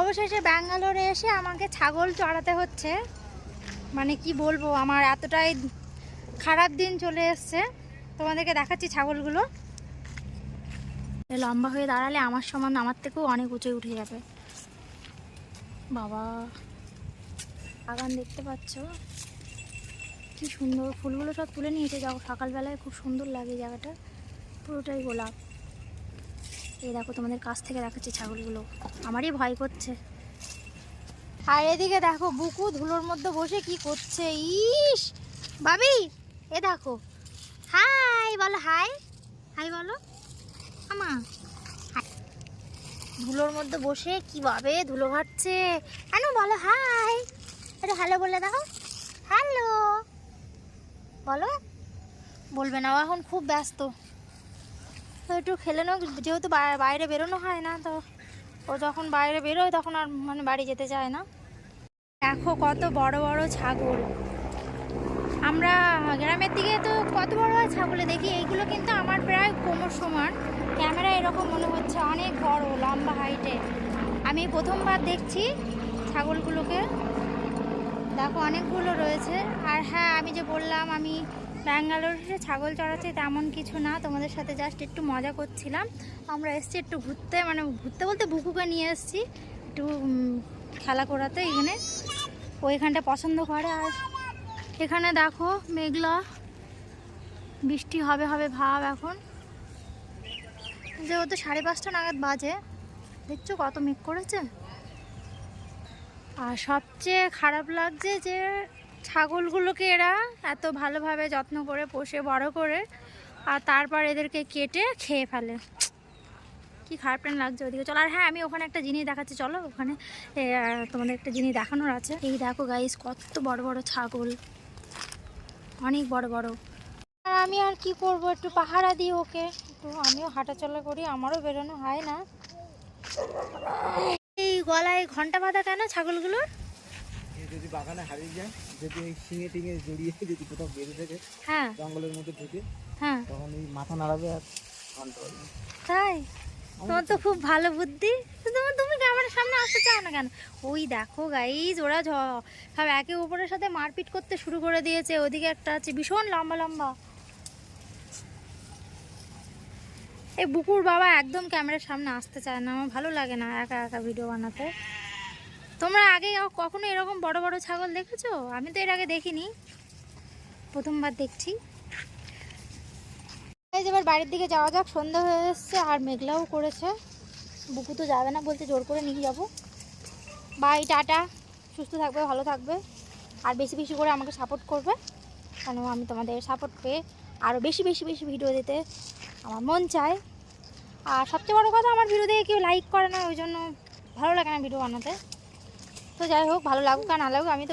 অবশেষে ব্যাঙ্গালোরে এসে আমাকে ছাগল চড়াতে হচ্ছে, মানে কি বলবো, আমার এতটাই খারাপ দিন চলে এসছে। তোমাদেরকে দেখাচ্ছি ছাগলগুলো। লম্বা হয়ে দাঁড়ালে আমার সমান, আমার থেকেও অনেক উঁচে উঠে যাবে। বাবা, বাগান দেখতে পাচ্ছ কি সুন্দর, ফুলগুলো সব তুলে নিয়েছে। যাও, সকালবেলায় খুব সুন্দর লাগে জায়গাটা, পুরোটাই গোলাপ। এই দেখো, তোমাদের কাছ থেকে দেখাচ্ছি ছাগলগুলো, আমারই ভয় করছে। আর এদিকে দেখো বুকু ধুলোর মধ্যে বসে কি করছে। ইস ভাবি, এ দেখো, হাই বলো, হাই হাই বলো আমা। ধুলোর মধ্যে বসে কিভাবে ধুলো ঘাটছে। কেন বলো হাই, একটু হ্যালো বলে দাও, হ্যালো বলো। বলবে না, ও এখন খুব ব্যস্ত, তো একটু খেলে নাও, যেহেতু বাইরে বেরোনো হয় না, তো ও যখন বাইরে বেরোয় তখন আর মানে বাড়ি যেতে চায় না। দেখো কত বড় বড় ছাগল। আমরা গ্রামের দিকে তো কত বড় হয় ছাগলে দেখি, এইগুলো কিন্তু আমার প্রায় কোমর সমান। ক্যামেরা এরকম মনে হচ্ছে অনেক বড়, লম্বা হাইটে। আমি প্রথমবার দেখছি ছাগলগুলোকে। দেখো অনেকগুলো রয়েছে। আর হ্যাঁ, আমি যে বললাম আমি ব্যাঙ্গালোরে ছাগল চড়াচ্ছি, তেমন কিছু না, তোমাদের সাথে জাস্ট একটু মজা করছিলাম। আমরা এসছি একটু ঘুরতে, মানে ঘুরতে বলতে বুকুকে নিয়ে এসছি একটু খেলা করাতে। এখানে ওইখানটা পছন্দ করে। আর এখানে দেখো মেঘলা, বৃষ্টি হবে হবে ভাব। এখন যেহেতু 5:30 নাগাদ বাজে, দেখছো কত মেঘ করেছে। আর সবচেয়ে খারাপ লাগছে যে ছাগলগুলোকে এরা এত ভালোভাবে যত্ন করে পোষে বড় করে, আর তারপর এদেরকে কেটে খেয়ে ফেলে। কি খারাপ টান লাগছে ওদিকে। চলো, আর হ্যাঁ, আমি ওখানে একটা জিনিস দেখাচ্ছি, চলো ওখানে তোমাদের একটা জিনিস দেখানোর আছে। এই দেখো গাইস, কত বড় বড় ছাগল, অনেক বড় বড়। আর আমি আর কি করব, একটু পাহারা দিই ওকে, একটু আমিও হাঁটাচলা করি, আমারও বেরোনো হয় না। এই গলায় ঘন্টা বাঁধা কেন ছাগলগুলোর? যদি বাগানে হারিয়ে যায়, যদি শিঙে টিঙে জড়িয়ে যদি কোথাও বেঁধে থাকে, হ্যাঁ, জঙ্গলের মধ্যে ঢুকে, হ্যাঁ, তখন এই মাথা নাড়াবে আর ঘন্টা বাজবে। তাই? তোমার তো খুব ভালো বুদ্ধি। তুমি ক্যামেরার সামনে আসতে চাও না কেন? ওই দেখো গাইজ, ওরা সব একে অপরের সাথে মারপিট করতে শুরু করে দিয়েছে। ওদিকে একটা আছে ভীষণ লম্বা লম্বা। এই বুকুর বাবা একদম ক্যামেরার সামনে আসতে চায় না, আমার ভালো লাগে না একা একা ভিডিও বানাতে। তোমরা আগে কখনো এরকম বড় বড় ছাগল দেখেছো? আমি তো এর আগে দেখিনি, প্রথমবার দেখছি। এই যে এবার বাড়ির দিকে যাওয়া যাক, সন্ধ্যা হয়ে এসছে আর মেঘলাও করেছে। বুকু তো যাবে না, বলতে জোর করে নিয়ে যাবো। বাই, টাটা, সুস্থ থাকবে, ভালো থাকবে, আর বেশি বেশি করে আমাকে সাপোর্ট করবে, কেন আমি তোমাদের সাপোর্ট পেয়ে আরও বেশি বেশি বেশি ভিডিও দিতে আমার মন চায়। আর সবচেয়ে বড় কথা, আমার ভিডিও দেখে কেউ লাইক করে না, ওই জন্য ভালো লাগে না ভিডিও বানাতে। তো যাই হোক, ভালো লাগুক আর না লাগুক, আমি তো